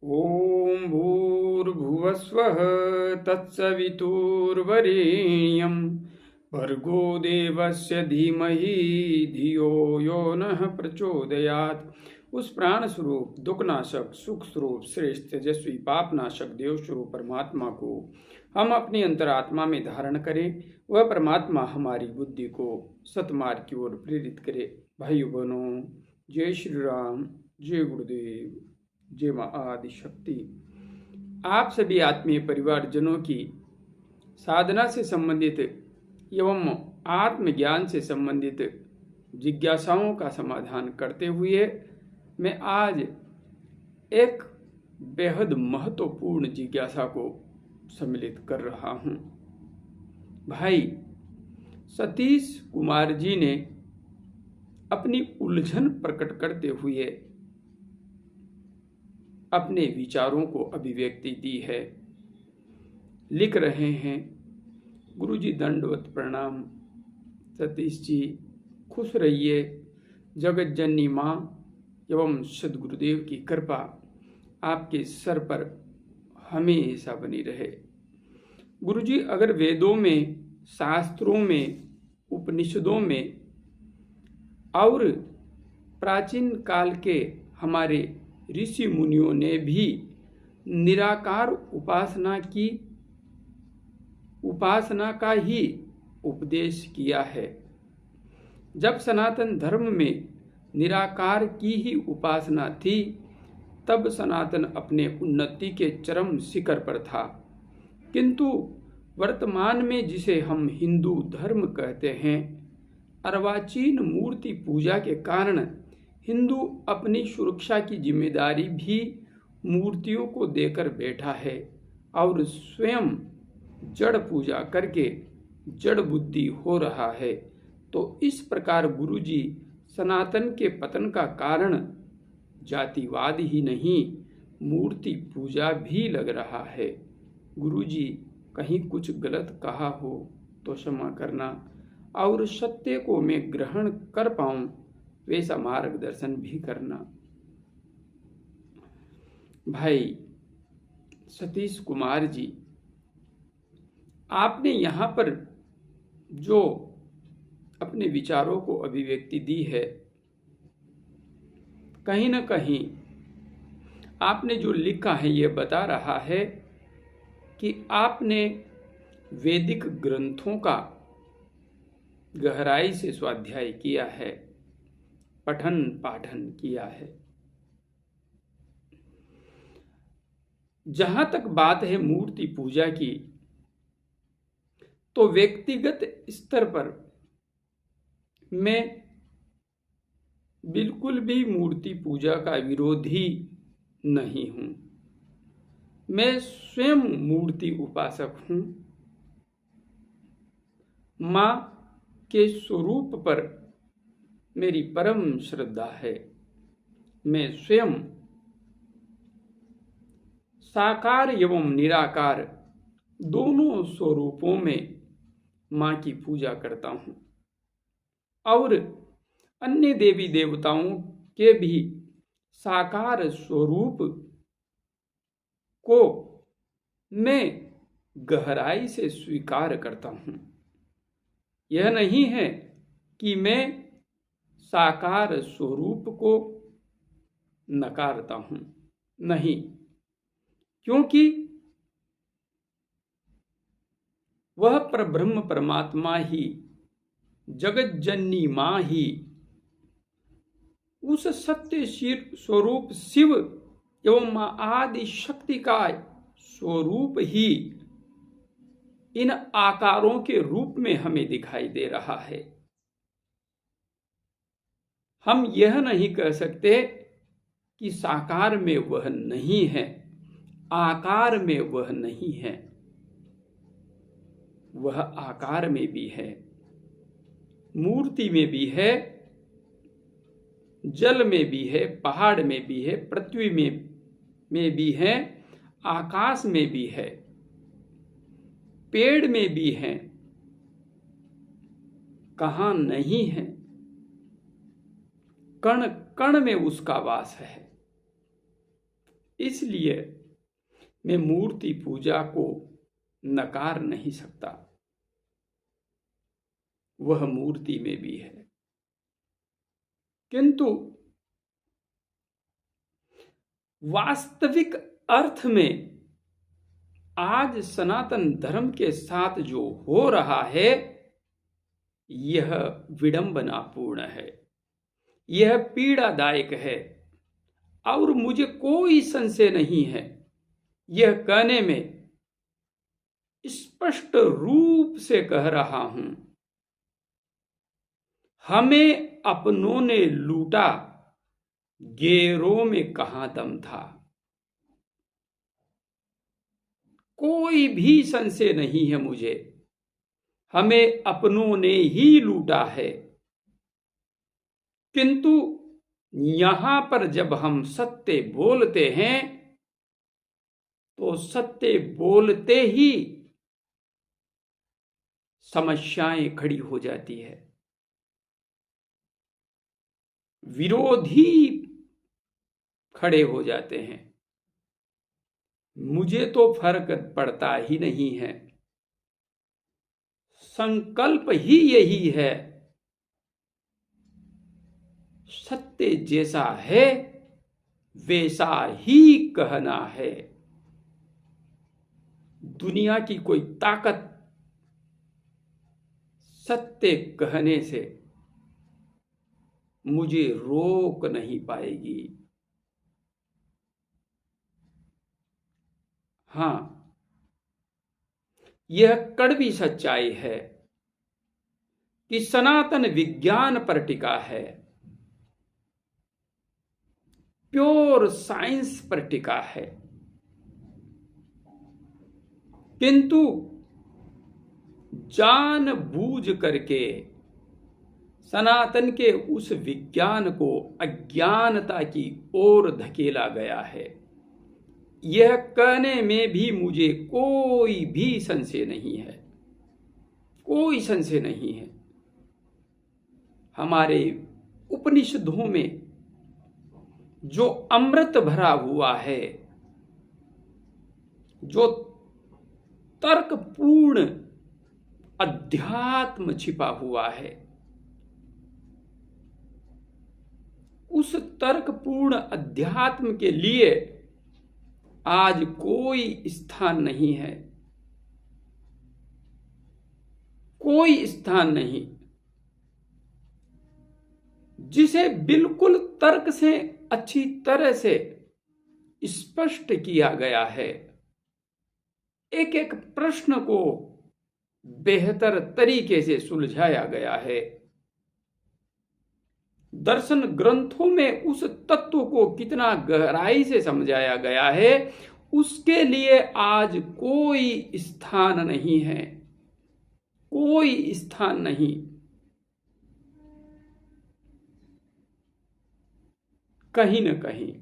ॐ भूर्भुवस्वः तत्सवितुर्वरेण्यं भर्गो देवस्य धीमहि धियो यो नः प्रचोदयात्। उस प्राण स्वरूप दुखनाशक सुख स्वरूप श्रेष्ठ तेजस्वी पापनाशक देव स्वरूप परमात्मा को हम अपनी अंतरात्मा में धारण करें। वह परमात्मा हमारी बुद्धि को सतमार्ग की ओर प्रेरित करे। भाइयों बहनों, जय श्री राम, जय गुरुदेव, जय माँ आदि शक्ति। आप सभी आत्मीय परिवारजनों की साधना से संबंधित एवं आत्मज्ञान से संबंधित जिज्ञासाओं का समाधान करते हुए मैं आज एक बेहद महत्वपूर्ण जिज्ञासा को सम्मिलित कर रहा हूं। भाई सतीश कुमार जी ने अपनी उलझन प्रकट करते हुए अपने विचारों को अभिव्यक्ति दी है। लिख रहे हैं, गुरुजी दंडवत प्रणाम। सतीश जी खुश रहिए। जगत जननी माँ एवं सदगुरुदेव की कृपा आपके सर पर हमेशा बनी रहे। गुरुजी, अगर वेदों में, शास्त्रों में, उपनिषदों में और प्राचीन काल के हमारे ऋषि मुनियों ने भी निराकार उपासना का ही उपदेश किया है। जब सनातन धर्म में निराकार की ही उपासना थी, तब सनातन अपने उन्नति के चरम शिखर पर था। किंतु वर्तमान में जिसे हम हिंदू धर्म कहते हैं, अर्वाचीन मूर्ति पूजा के कारण हिंदू अपनी सुरक्षा की जिम्मेदारी भी मूर्तियों को देकर बैठा है और स्वयं जड़ पूजा करके जड़ बुद्धि हो रहा है। तो इस प्रकार गुरुजी सनातन के पतन का कारण जातिवाद ही नहीं, मूर्ति पूजा भी लग रहा है। गुरुजी कहीं कुछ गलत कहा हो तो क्षमा करना, और सत्य को मैं ग्रहण कर पाऊं वैसा मार्गदर्शन भी करना। भाई सतीश कुमार जी, आपने यहाँ पर जो अपने विचारों को अभिव्यक्ति दी है, कहीं न कहीं आपने जो लिखा है ये बता रहा है कि आपने वैदिक ग्रंथों का गहराई से स्वाध्याय किया है, पठन पाठन किया है। जहां तक बात है मूर्ति पूजा की, तो व्यक्तिगत स्तर पर मैं बिल्कुल भी मूर्ति पूजा का विरोधी नहीं हूं। मैं स्वयं मूर्ति उपासक हूं। मां के स्वरूप पर मेरी परम श्रद्धा है। मैं स्वयं साकार एवं निराकार दोनों स्वरूपों में मां की पूजा करता हूं, और अन्य देवी देवताओं के भी साकार स्वरूप को मैं गहराई से स्वीकार करता हूं। यह नहीं है कि मैं साकार स्वरूप को नकारता हूं, नहीं, क्योंकि वह परब्रह्म परमात्मा ही, जगत जननी मां ही, उस सत्य स्वरूप शिव एवं मां आदि शक्ति का स्वरूप ही इन आकारों के रूप में हमें दिखाई दे रहा है। हम यह नहीं कह सकते कि साकार में वह नहीं है, आकार में वह नहीं है। वह आकार में भी है, मूर्ति में भी है, जल में भी है, पहाड़ में भी है, पृथ्वी में भी है, आकाश में भी है, पेड़ में भी है। कहां नहीं है? कण कण में उसका वास है। इसलिए मैं मूर्ति पूजा को नकार नहीं सकता। वह मूर्ति में भी है, किंतु वास्तविक अर्थ में आज सनातन धर्म के साथ जो हो रहा है यह विडंबनापूर्ण है, यह पीड़ादायक है। और मुझे कोई संशय नहीं है यह कहने में, स्पष्ट रूप से कह रहा हूं, हमें अपनों ने लूटा, गैरों में कहां दम था। कोई भी संशय नहीं है मुझे, हमें अपनों ने ही लूटा है। किंतु यहां पर जब हम सत्य बोलते हैं तो सत्य बोलते ही समस्याएं खड़ी हो जाती है, विरोधी खड़े हो जाते हैं। मुझे तो फर्क पड़ता ही नहीं है, संकल्प ही यही है, सत्य जैसा है वैसा ही कहना है। दुनिया की कोई ताकत सत्य कहने से मुझे रोक नहीं पाएगी। हां, यह कड़वी सच्चाई है कि सनातन विज्ञान पर टिका है, प्योर साइंस पर टिका है, किंतु जानबूझ करके सनातन के उस विज्ञान को अज्ञानता की ओर धकेला गया है। यह कहने में भी मुझे कोई भी संशय नहीं है, कोई संशय नहीं है। हमारे उपनिषदों में जो अमृत भरा हुआ है, जो तर्कपूर्ण अध्यात्म छिपा हुआ है, उस तर्कपूर्ण अध्यात्म के लिए आज कोई स्थान नहीं है, कोई स्थान नहीं, जिसे बिल्कुल तर्क से अच्छी तरह से स्पष्ट किया गया है। एक एक प्रश्न को बेहतर तरीके से सुलझाया गया है। दर्शन ग्रंथों में उस तत्व को कितना गहराई से समझाया गया है, उसके लिए आज कोई स्थान नहीं है, कोई स्थान नहीं। कहीं न कहीं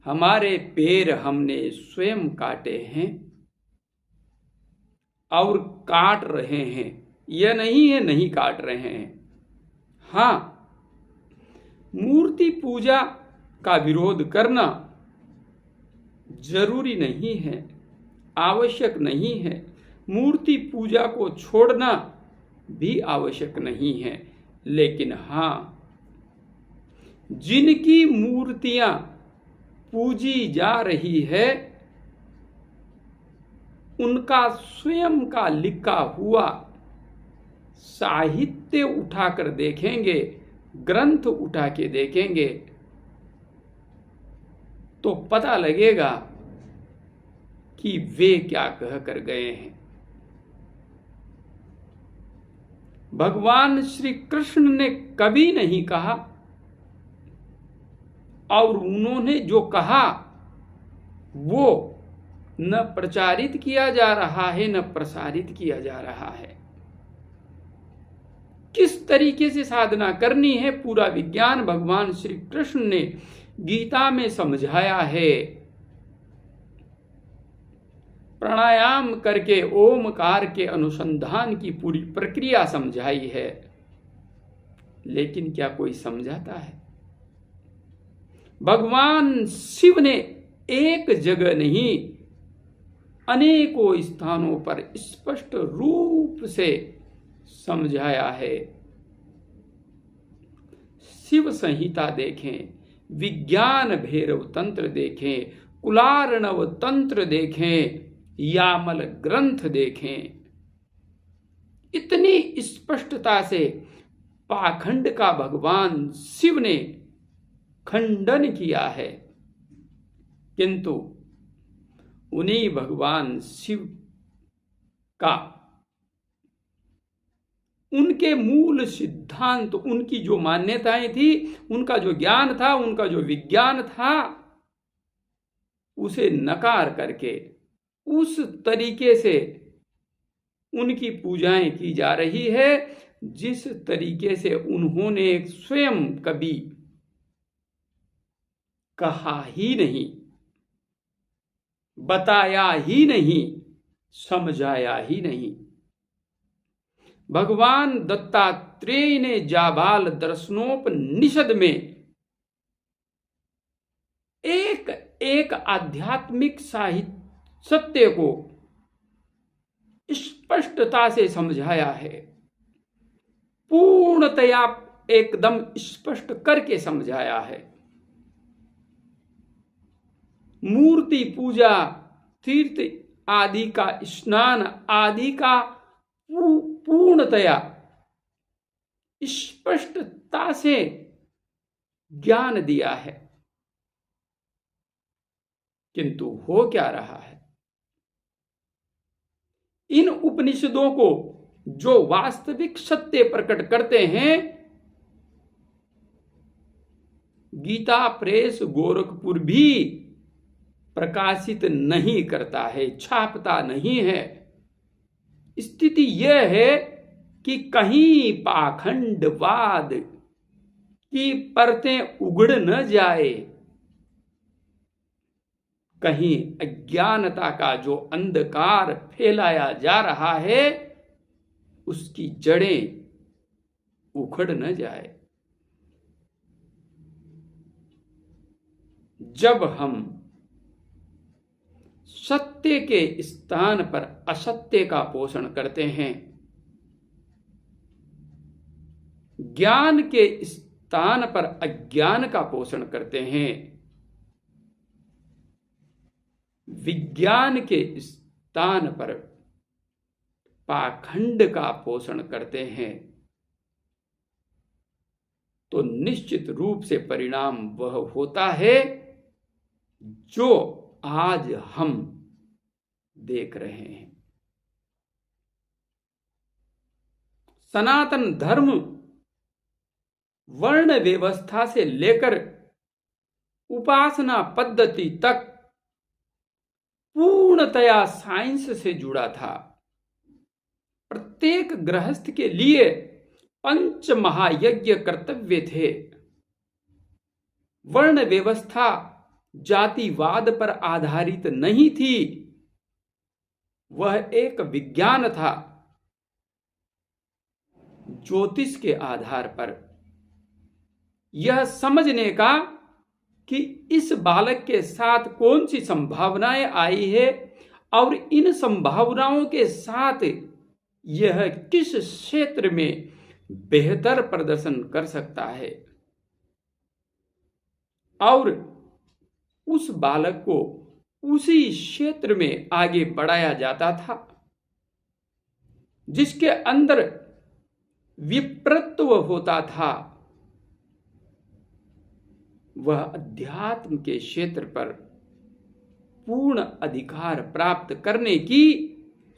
हमारे पैर हमने स्वयं काटे हैं और काट रहे हैं, यह नहीं है नहीं काट रहे हैं। हां, मूर्ति पूजा का विरोध करना जरूरी नहीं है, आवश्यक नहीं है। मूर्ति पूजा को छोड़ना भी आवश्यक नहीं है। लेकिन हां, जिनकी मूर्तियां पूजी जा रही है, उनका स्वयं का लिखा हुआ साहित्य उठाकर देखेंगे, ग्रंथ उठा के देखेंगे, तो पता लगेगा कि वे क्या कह कर गए हैं। भगवान श्री कृष्ण ने कभी नहीं कहा, और उन्होंने जो कहा वो न प्रचारित किया जा रहा है, न प्रसारित किया जा रहा है। किस तरीके से साधना करनी है, पूरा विज्ञान भगवान श्री कृष्ण ने गीता में समझाया है। प्राणायाम करके ओमकार के अनुसंधान की पूरी प्रक्रिया समझाई है। लेकिन क्या कोई समझाता है? भगवान शिव ने एक जगह नहीं अनेकों स्थानों पर स्पष्ट रूप से समझाया है। शिव संहिता देखें, विज्ञान भैरव तंत्र देखें, कुलार्णव तंत्र देखें, यामल ग्रंथ देखें, इतनी स्पष्टता से पाखंड का भगवान शिव ने खंडन किया है। किंतु उन्हीं भगवान शिव का उनके मूल सिद्धांत, उनकी जो मान्यताएं थी, उनका जो ज्ञान था, उनका जो विज्ञान था, उसे नकार करके उस तरीके से उनकी पूजाएं की जा रही है जिस तरीके से उन्होंने स्वयं कभी कहा ही नहीं, बताया ही नहीं, समझाया ही नहीं। भगवान दत्तात्रेय ने जाबाल दर्शनोपनिषद में एक एक आध्यात्मिक साहित्य सत्य को स्पष्टता से समझाया है, पूर्णतया एकदम स्पष्ट करके समझाया है। मूर्ति पूजा, तीर्थ आदि का स्नान आदि का पूर्णतया स्पष्टता से ज्ञान दिया है। किंतु हो क्या रहा है? इन उपनिषदों को जो वास्तविक सत्य प्रकट करते हैं, गीता प्रेस गोरखपुर भी प्रकाशित नहीं करता है, छापता नहीं है। स्थिति यह है कि कहीं पाखंडवाद की परतें उगड़ न जाए, कहीं अज्ञानता का जो अंधकार फैलाया जा रहा है उसकी जड़ें उखड़ न जाए। जब हम सत्य के स्थान पर असत्य का पोषण करते हैं, ज्ञान के स्थान पर अज्ञान का पोषण करते हैं, विज्ञान के स्थान पर पाखंड का पोषण करते हैं, तो निश्चित रूप से परिणाम वह होता है जो आज हम देख रहे हैं। सनातन धर्म वर्ण व्यवस्था से लेकर उपासना पद्धति तक पूर्णतया साइंस से जुड़ा था। प्रत्येक गृहस्थ के लिए 5 महायज्ञ कर्तव्य थे। वर्ण व्यवस्था जातिवाद पर आधारित नहीं थी, वह एक विज्ञान था, ज्योतिष के आधार पर यह समझने का कि इस बालक के साथ कौन सी संभावनाएं आई है और इन संभावनाओं के साथ यह किस क्षेत्र में बेहतर प्रदर्शन कर सकता है, और उस बालक को उसी क्षेत्र में आगे बढ़ाया जाता था जिसके अंदर विप्रत्व होता था। वह अध्यात्म के क्षेत्र पर पूर्ण अधिकार प्राप्त करने की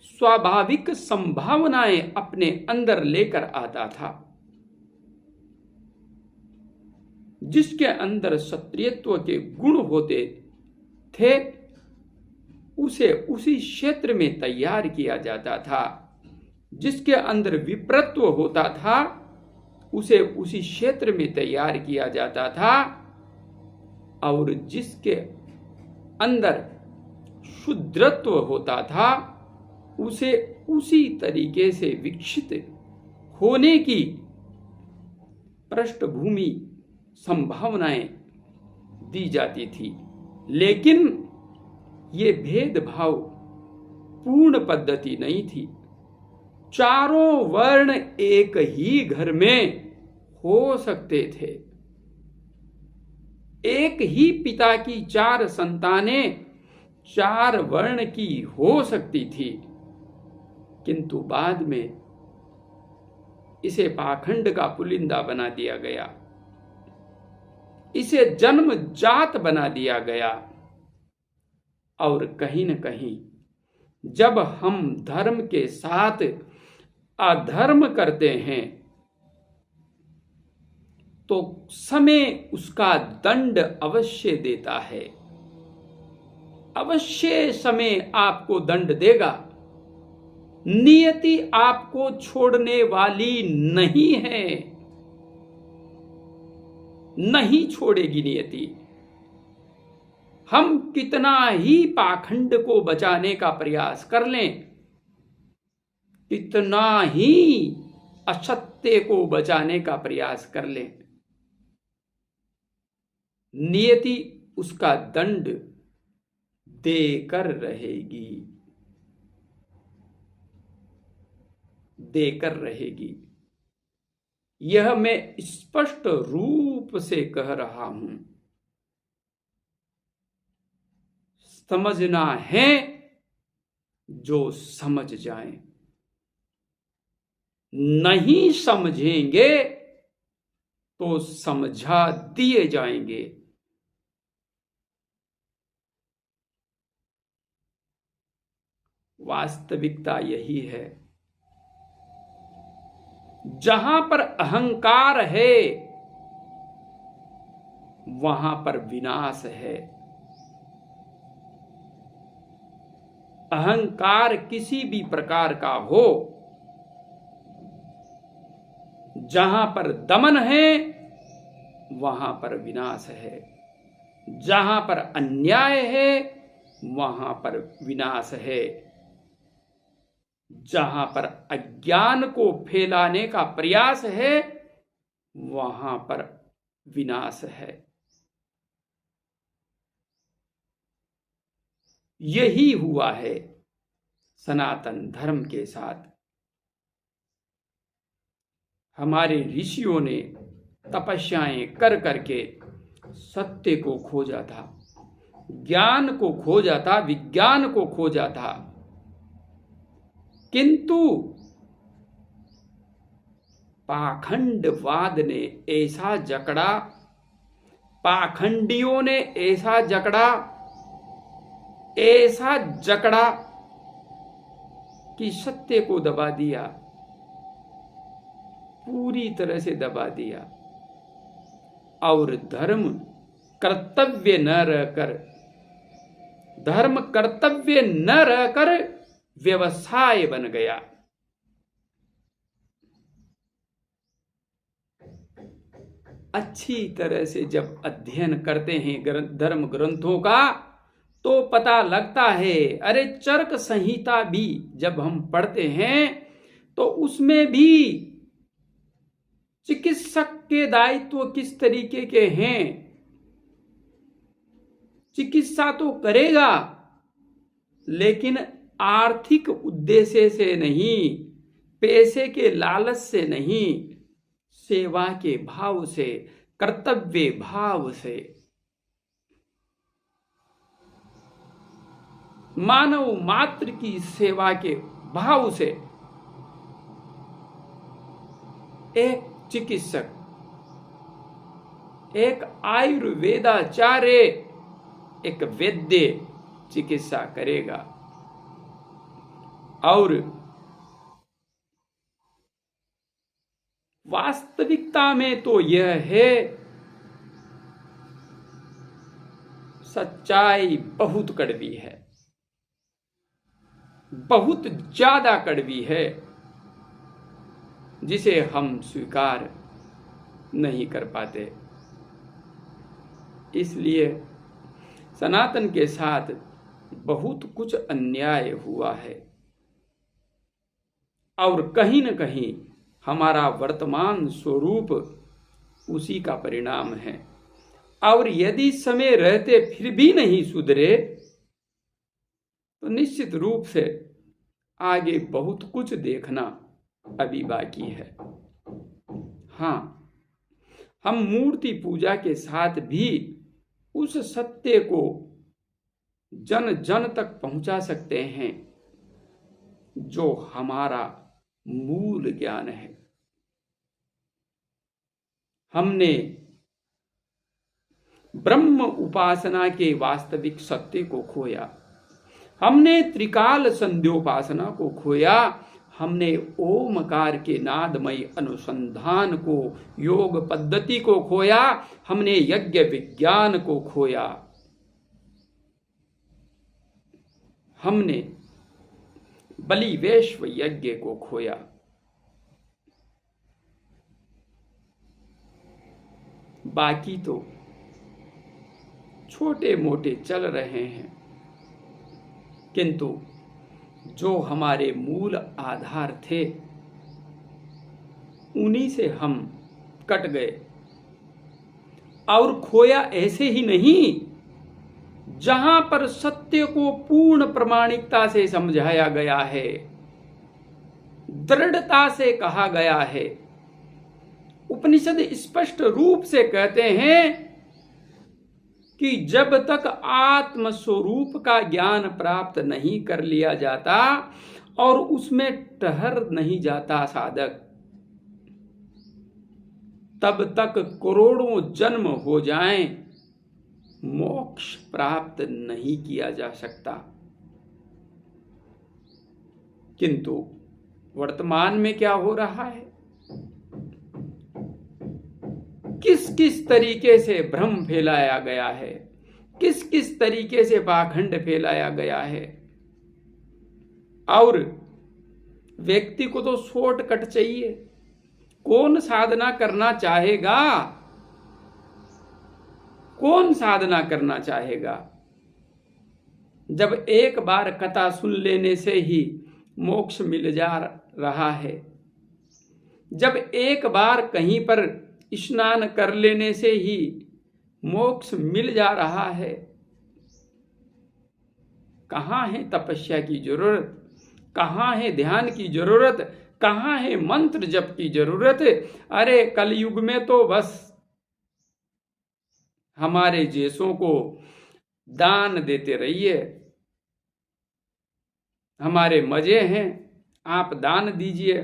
स्वाभाविक संभावनाएं अपने अंदर लेकर आता था। जिसके अंदर क्षत्रियत्व के गुण होते थे उसे उसी क्षेत्र में तैयार किया जाता था, जिसके अंदर विप्रत्व होता था उसे उसी क्षेत्र में तैयार किया जाता था, और जिसके अंदर शूद्रत्व होता था उसे उसी तरीके से विकसित होने की पृष्ठभूमि संभावनाएं दी जाती थी, लेकिन ये भेदभाव पूर्ण पद्धति नहीं थी। चारों वर्ण एक ही घर में हो सकते थे। एक ही पिता की 4 संतानें 4 वर्ण की हो सकती थी, किंतु बाद में इसे पाखंड का पुलिंदा बना दिया गया, इसे जन्मजात बना दिया गया। और कहीं न कहीं जब हम धर्म के साथ अधर्म करते हैं तो समय उसका दंड अवश्य देता है, अवश्य समय आपको दंड देगा। नियति आपको छोड़ने वाली नहीं है, नहीं छोड़ेगी नियति। हम कितना ही पाखंड को बचाने का प्रयास कर लें, कितना ही असत्य को बचाने का प्रयास कर लें, नियति उसका दंड देकर रहेगी, देकर रहेगी। यह मैं स्पष्ट रूप से कह रहा हूं। समझना है जो समझ जाएं, नहीं समझेंगे तो समझा दिए जाएंगे। वास्तविकता यही है। जहां पर अहंकार है वहां पर विनाश है। अहंकार किसी भी प्रकार का हो, जहां पर दमन है वहां पर विनाश है, जहां पर अन्याय है वहां पर विनाश है, जहां पर अज्ञान को फैलाने का प्रयास है वहां पर विनाश है। यही हुआ है सनातन धर्म के साथ। हमारे ऋषियों ने तपस्याएं कर करके सत्य को खोजा था, ज्ञान को खोजा था, विज्ञान को खोजा था, किंतु पाखंडवाद ने ऐसा जकड़ा, पाखंडियों ने ऐसा जकड़ा, ऐसा जकड़ा कि सत्य को दबा दिया, पूरी तरह से दबा दिया। और धर्म कर्तव्य न रहकर, धर्म कर्तव्य न रहकर व्यवसाय बन गया। अच्छी तरह से जब अध्ययन करते हैं धर्म ग्रंथों का तो पता लगता है। अरे चरक संहिता भी जब हम पढ़ते हैं तो उसमें भी चिकित्सक के दायित्व किस तरीके के हैं। चिकित्सा तो करेगा लेकिन आर्थिक उद्देश्य से नहीं, पैसे के लालच से नहीं, सेवा के भाव से, कर्तव्य भाव से, मानव मात्र की सेवा के भाव से एक चिकित्सक, एक आयुर्वेदाचार्य, एक वैद्य चिकित्सा करेगा। और वास्तविकता में तो यह है, सच्चाई बहुत कड़वी है, बहुत ज्यादा कड़वी है, जिसे हम स्वीकार नहीं कर पाते। इसलिए सनातन के साथ बहुत कुछ अन्याय हुआ है और कहीं न कहीं हमारा वर्तमान स्वरूप उसी का परिणाम है। और यदि समय रहते फिर भी नहीं सुधरे तो निश्चित रूप से आगे बहुत कुछ देखना अभी बाकी है। हाँ, हम मूर्ति पूजा के साथ भी उस सत्य को जन जन तक पहुंचा सकते हैं जो हमारा मूल ज्ञान है। हमने ब्रह्म उपासना के वास्तविक सत्य को खोया, हमने त्रिकाल संध्योपासना को खोया, हमने ओमकार के नादमय अनुसंधान को, योग पद्धति को खोया, हमने यज्ञ विज्ञान को खोया, हमने बलि वैश्व यज्ञ को खोया। बाकी तो छोटे मोटे चल रहे हैं, किंतु जो हमारे मूल आधार थे उन्हीं से हम कट गए। और खोया ऐसे ही नहीं, जहां पर सत्य को पूर्ण प्रामाणिकता से समझाया गया है, दृढ़ता से कहा गया है। उपनिषद स्पष्ट रूप से कहते हैं कि जब तक आत्म स्वरूप का ज्ञान प्राप्त नहीं कर लिया जाता और उसमें ठहर नहीं जाता साधक, तब तक करोड़ों जन्म हो जाएं, मोक्ष प्राप्त नहीं किया जा सकता। किंतु वर्तमान में क्या हो रहा है, किस किस तरीके से भ्रम फैलाया गया है, किस किस तरीके से पाखंड फैलाया गया है। और व्यक्ति को तो शॉर्टकट चाहिए। कौन साधना करना चाहेगा, कौन साधना करना चाहेगा? जब एक बार कथा सुन लेने से ही मोक्ष मिल जा रहा है, जब एक बार कहीं पर स्नान कर लेने से ही मोक्ष मिल जा रहा है, कहाँ है तपस्या की जरूरत, कहाँ है ध्यान की जरूरत, कहाँ है मंत्र जप की जरूरत? अरे कलयुग में तो बस हमारे जैसों को दान देते रहिए, हमारे मजे हैं, आप दान दीजिए,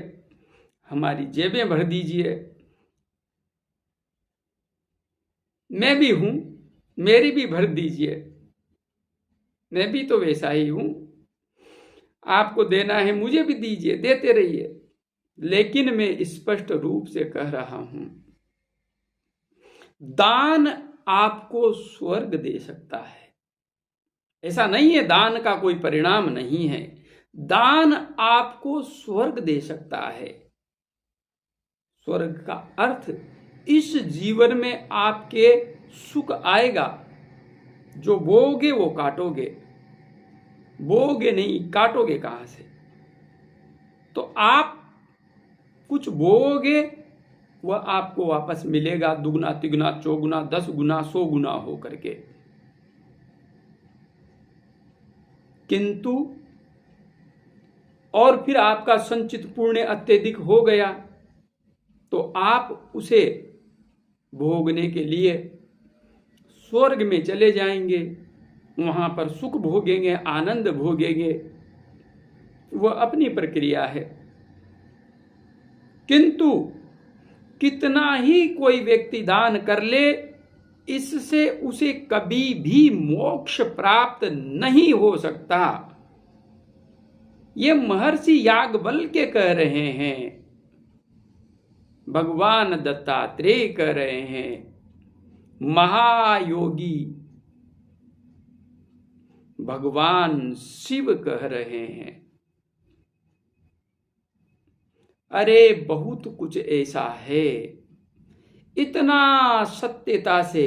हमारी जेबें भर दीजिए। मैं भी हूं, मेरी भी भर दीजिए, मैं भी तो वैसा ही हूं। आपको देना है मुझे भी दीजिए, देते रहिए। लेकिन मैं स्पष्ट रूप से कह रहा हूं, दान आपको स्वर्ग दे सकता है। ऐसा नहीं है दान का कोई परिणाम नहीं है, दान आपको स्वर्ग दे सकता है। स्वर्ग का अर्थ इस जीवन में आपके सुख आएगा। जो बोओगे वो काटोगे, बोओगे नहीं, काटोगे कहां से? तो आप कुछ बोओगे, वह आपको वापस मिलेगा दुगना तिगुना चौगुना 10 गुना 100 गुना हो करके। किंतु और फिर आपका संचित पुण्य अत्यधिक हो गया तो आप उसे भोगने के लिए स्वर्ग में चले जाएंगे, वहां पर सुख भोगेंगे, आनंद भोगेंगे। वह अपनी प्रक्रिया है। किंतु कितना ही कोई व्यक्ति दान कर ले, इससे उसे कभी भी मोक्ष प्राप्त नहीं हो सकता। ये महर्षि याज्ञवल्क्य कह रहे हैं, भगवान दत्तात्रेय कह रहे हैं, महायोगी भगवान शिव कह रहे हैं। अरे बहुत कुछ ऐसा है, इतना सत्यता से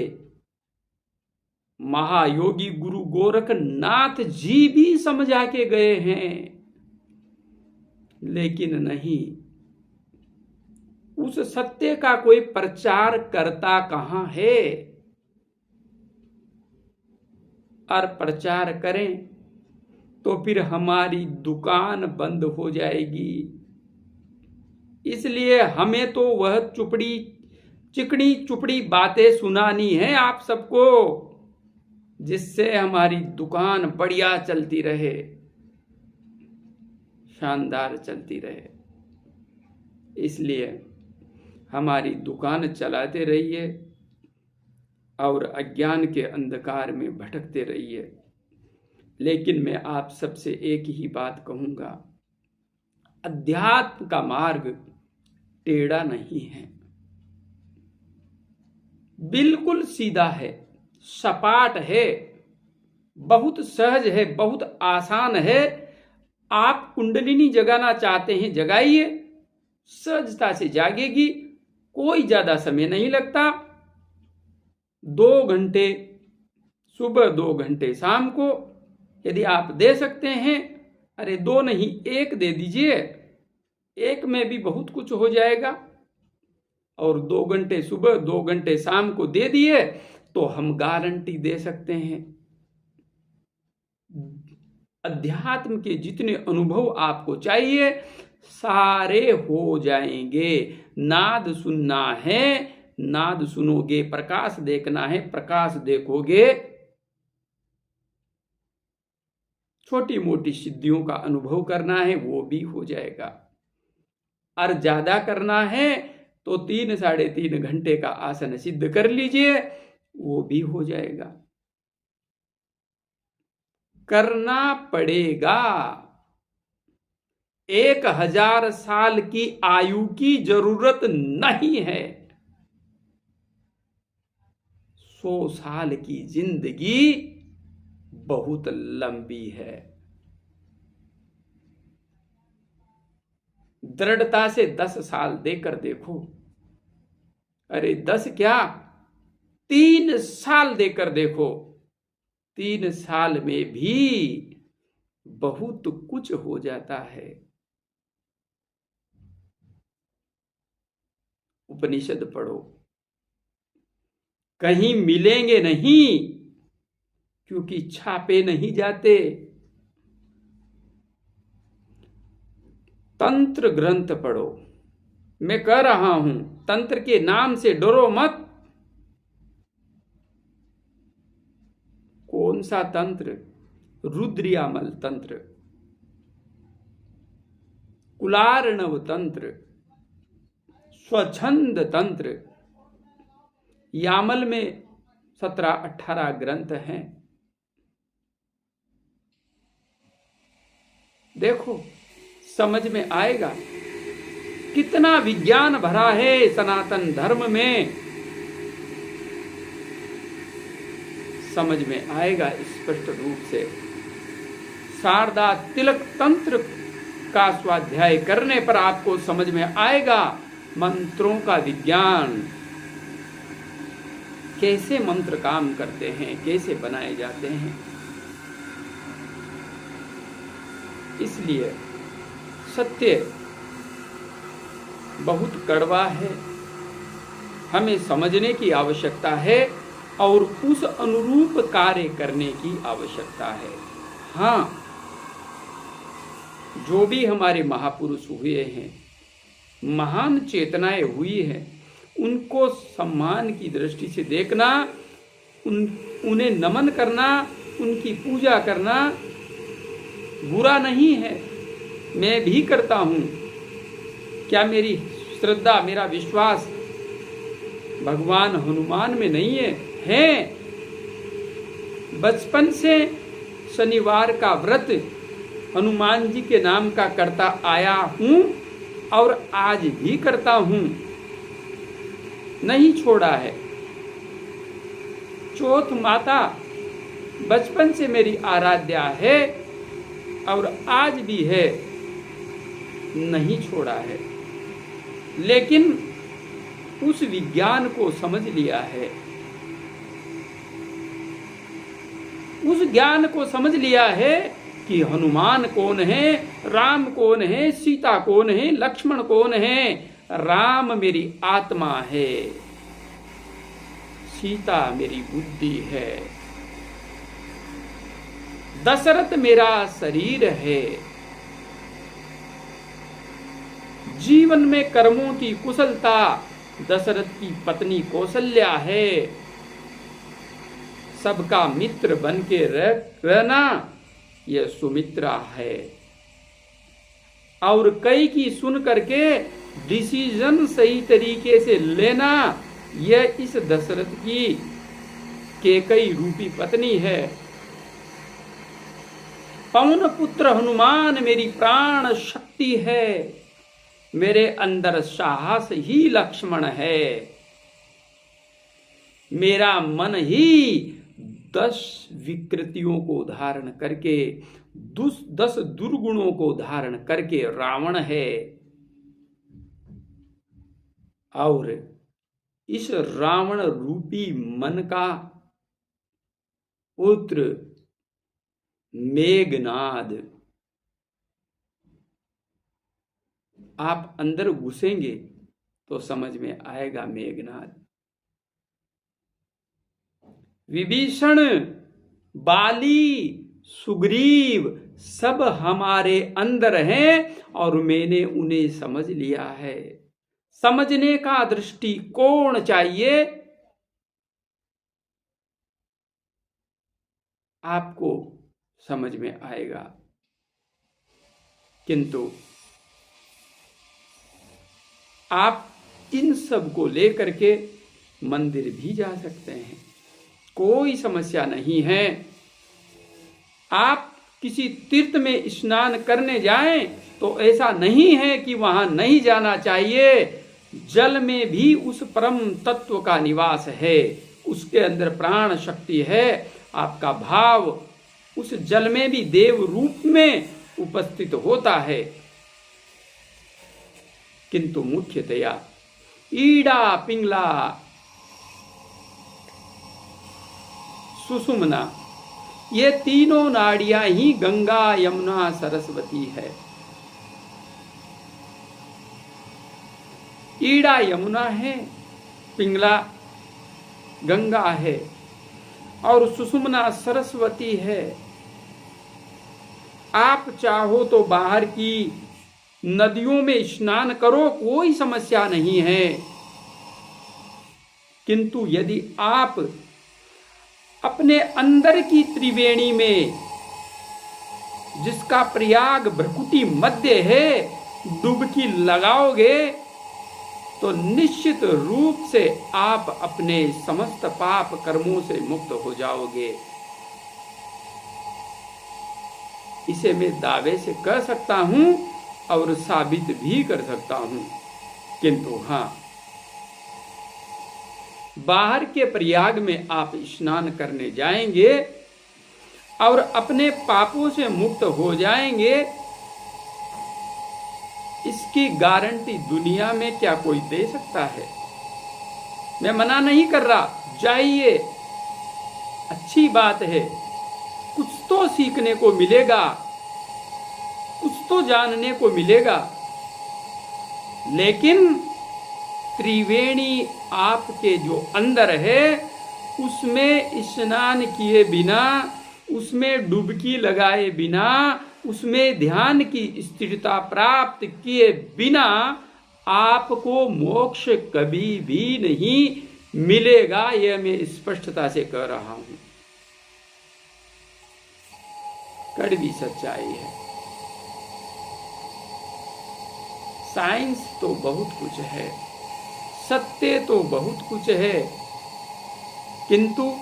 महायोगी गुरु गोरखनाथ जी भी समझा के गए हैं, लेकिन नहीं, उस सत्य का कोई प्रचार करता कहां है? और प्रचार करें तो फिर हमारी दुकान बंद हो जाएगी। इसलिए हमें तो वह चिकनी चुपड़ी बातें सुनानी है आप सबको, जिससे हमारी दुकान बढ़िया चलती रहे, शानदार चलती रहे। इसलिए हमारी दुकान चलाते रहिए और अज्ञान के अंधकार में भटकते रहिए। लेकिन मैं आप सबसे एक ही बात कहूंगा, अध्यात्म का मार्ग टेढ़ा नहीं है, बिल्कुल सीधा है, सपाट है, बहुत सहज है, बहुत आसान है। आप कुंडलिनी जगाना चाहते हैं, जगाइए, सहजता से जागेगी, कोई ज्यादा समय नहीं लगता। 2 घंटे सुबह, 2 घंटे शाम को यदि आप दे सकते हैं, अरे 2 नहीं 1 दे दीजिए, 1 में भी बहुत कुछ हो जाएगा। और 2 घंटे सुबह, 2 घंटे शाम को दे दिए तो हम गारंटी दे सकते हैं, अध्यात्म के जितने अनुभव आपको चाहिए सारे हो जाएंगे। नाद सुनना है, नाद सुनोगे, प्रकाश देखना है, प्रकाश देखोगे, छोटी मोटी सिद्धियों का अनुभव करना है, वो भी हो जाएगा। और ज्यादा करना है तो 3 साढ़े 3 घंटे का आसन सिद्ध कर लीजिए, वो भी हो जाएगा। करना पड़ेगा। 1000 साल की आयु की जरूरत नहीं है, 100 साल की जिंदगी बहुत लंबी है। दृढ़ता से 10 साल देकर देखो, अरे 10 क्या 3 साल देकर देखो, 3 साल में भी बहुत कुछ हो जाता है। उपनिषद पढ़ो, कहीं मिलेंगे नहीं, क्योंकि छापे नहीं जाते। तंत्र ग्रंथ पढ़ो, मैं कह रहा हूं, तंत्र के नाम से डरो मत। कौन सा तंत्र? रुद्रयामल तंत्र, कुलार्णव तंत्र, स्वच्छंद तंत्र। यामल में 17-18 ग्रंथ हैं। देखो, समझ में आएगा कितना विज्ञान भरा है सनातन धर्म में, समझ में आएगा स्पष्ट रूप से। शारदा तिलक तंत्र का स्वाध्याय करने पर आपको समझ में आएगा मंत्रों का विज्ञान, कैसे मंत्र काम करते हैं, कैसे बनाए जाते हैं। इसलिए सत्य बहुत कड़वा है, हमें समझने की आवश्यकता है और उस अनुरूप कार्य करने की आवश्यकता है। हाँ, जो भी हमारे महापुरुष हुए हैं, महान चेतनाएं हुई हैं, उनको सम्मान की दृष्टि से देखना, उन्हें नमन करना, उनकी पूजा करना बुरा नहीं है। मैं भी करता हूं। क्या मेरी श्रद्धा, मेरा विश्वास भगवान हनुमान में नहीं है? है। बचपन से शनिवार का व्रत हनुमान जी के नाम का करता आया हूं और आज भी करता हूं, नहीं छोड़ा है। चौथ माता बचपन से मेरी आराध्या है और आज भी है, नहीं छोड़ा है। लेकिन उस विज्ञान को समझ लिया है, उस ज्ञान को समझ लिया है कि हनुमान कौन है, राम कौन है, सीता कौन है, लक्ष्मण कौन है। राम मेरी आत्मा है, सीता मेरी बुद्धि है, दशरथ मेरा शरीर है। जीवन में कर्मों की कुशलता दशरथ की पत्नी कौशल्या है। सबका मित्र बन के रहना यह सुमित्रा है। और कई की सुन करके डिसीजन सही तरीके से लेना यह इस दशरथ की कैकेयी रूपी पत्नी है। पवन पुत्र हनुमान मेरी प्राण शक्ति है। मेरे अंदर साहस ही लक्ष्मण है। मेरा मन ही 10 विकृतियों को धारण करके 10 दुर्गुणों को धारण करके रावण है। और इस रावण रूपी मन का पुत्र मेघनाद। आप अंदर घुसेंगे तो समझ में आएगा मेघनाद। विभीषण, बाली, सुग्रीव सब हमारे अंदर हैं और मैंने उन्हें समझ लिया है। समझने का दृष्टिकोण चाहिए। आपको समझ में आएगा। किंतु आप इन सब को लेकर के मंदिर भी जा सकते हैं, कोई समस्या नहीं है। आप किसी तीर्थ में स्नान करने जाएं तो ऐसा नहीं है कि वहां नहीं जाना चाहिए। जल में भी उस परम तत्व का निवास है, उसके अंदर प्राण शक्ति है। आपका भाव उस जल में भी देव रूप में उपस्थित होता है। किंतु मुख्यतया ईड़ा, पिंगला, सुषुम्ना ये तीनों नाड़ियां ही गंगा, यमुना, सरस्वती है। ईड़ा यमुना है, पिंगला गंगा है और सुषुम्ना सरस्वती है। आप चाहो तो बाहर की नदियों में स्नान करो, कोई समस्या नहीं है। किंतु यदि आप अपने अंदर की त्रिवेणी में, जिसका प्रयाग भ्रकुटी मध्य है, डुबकी लगाओगे तो निश्चित रूप से आप अपने समस्त पाप कर्मों से मुक्त हो जाओगे। इसे मैं दावे से कह सकता हूं और साबित भी कर सकता हूं। किंतु हाँ, बाहर के प्रयाग में आप स्नान करने जाएंगे और अपने पापों से मुक्त हो जाएंगे, इसकी गारंटी दुनिया में क्या कोई दे सकता है? मैं मना नहीं कर रहा, जाइए, अच्छी बात है। कुछ तो सीखने को मिलेगा, कुछ तो जानने को मिलेगा। लेकिन त्रिवेणी आपके जो अंदर है, उसमें स्नान किए बिना, उसमें डुबकी लगाए बिना, उसमें ध्यान की स्थिरता प्राप्त किए बिना आपको मोक्ष कभी भी नहीं मिलेगा। यह मैं स्पष्टता से कह रहा हूं, कड़वी सच्चाई है। साइंस तो बहुत कुछ है, सत्य तो बहुत कुछ है, किंतु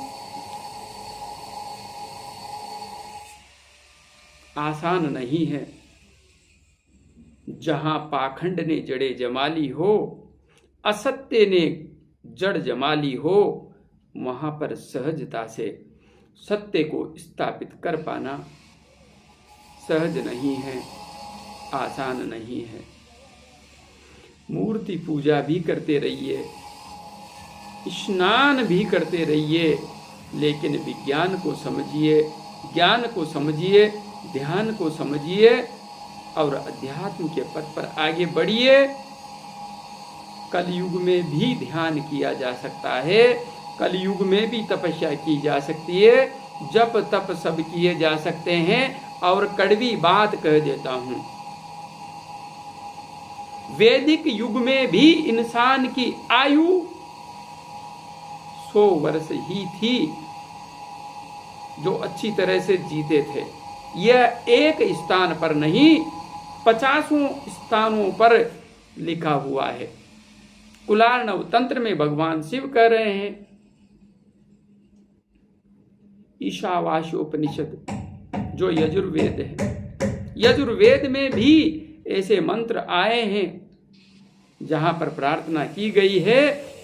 आसान नहीं है। जहां पाखंड ने जड़े जमा ली हो, असत्य ने जड़ जमा ली हो, वहां पर सहजता से सत्य को स्थापित कर पाना सहज नहीं है, आसान नहीं है। मूर्ति पूजा भी करते रहिए, स्नान भी करते रहिए, लेकिन विज्ञान को समझिए, ज्ञान को समझिए, ध्यान को समझिए और अध्यात्म के पथ पर आगे बढ़िए। कलयुग में भी ध्यान किया जा सकता है, कलयुग में भी तपस्या की जा सकती है, जप तप सब किए जा सकते हैं। और कड़वी बात कह देता हूं, वैदिक युग में भी इंसान की आयु 100 वर्ष ही थी, जो अच्छी तरह से जीते थे। यह एक स्थान पर नहीं, 50 स्थानों पर लिखा हुआ है। कुलार्णव तंत्र में भगवान शिव कह रहे हैं, ईशावास्योपनिषद जो यजुर्वेद है, यजुर्वेद में भी ऐसे मंत्र आए हैं जहां पर प्रार्थना की गई है,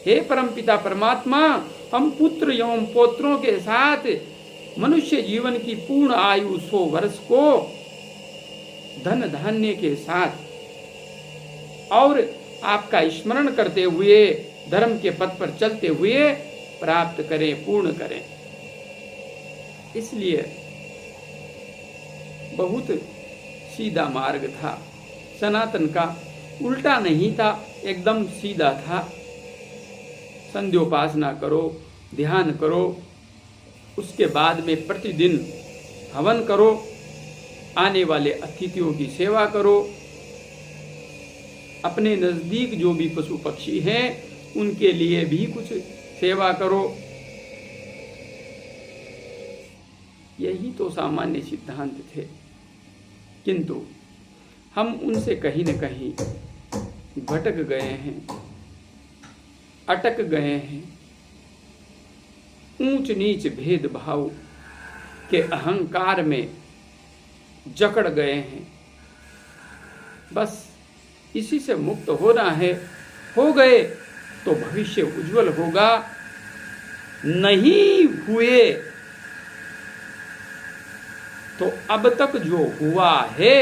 हे परमपिता परमात्मा, हम पुत्र एवं पौत्रों के साथ मनुष्य जीवन की पूर्ण आयु 100 वर्ष को धन धान्य के साथ और आपका स्मरण करते हुए धर्म के पथ पर चलते हुए प्राप्त करें, पूर्ण करें। इसलिए बहुत सीधा मार्ग था सनातन का, उल्टा नहीं था, एकदम सीधा था। संध्योपासना करो, ध्यान करो, उसके बाद में प्रतिदिन हवन करो, आने वाले अतिथियों की सेवा करो, अपने नजदीक जो भी पशु पक्षी हैं उनके लिए भी कुछ सेवा करो। यही तो सामान्य सिद्धांत थे, किंतु हम उनसे कहीं न कहीं भटक गए हैं, अटक गए हैं, ऊंच नीच भेदभाव के अहंकार में जकड़ गए हैं। बस इसी से मुक्त होना है। हो गए तो भविष्य उज्जवल होगा, नहीं हुए तो अब तक जो हुआ है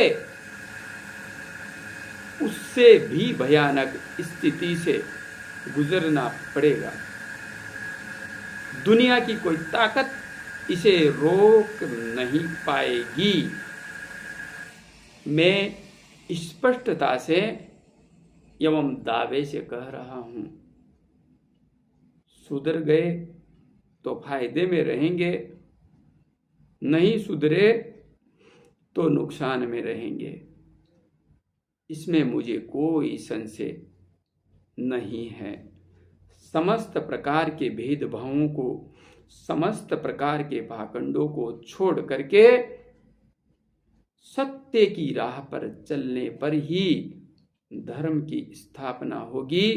उससे भी भयानक स्थिति से गुजरना पड़ेगा। दुनिया की कोई ताकत इसे रोक नहीं पाएगी। मैं स्पष्टता से एवं दावे से कह रहा हूं, सुधर गए तो फायदे में रहेंगे, नहीं सुधरे तो नुकसान में रहेंगे। इसमें मुझे कोई संशय नहीं है। समस्त प्रकार के भेदभावों को, समस्त प्रकार के पाखंडों को छोड़ करके सत्य की राह पर चलने पर ही धर्म की स्थापना होगी,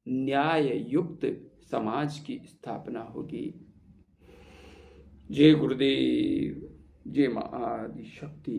न्याय युक्त समाज की स्थापना होगी। जय गुरुदेव, जय मां आदि शक्ति।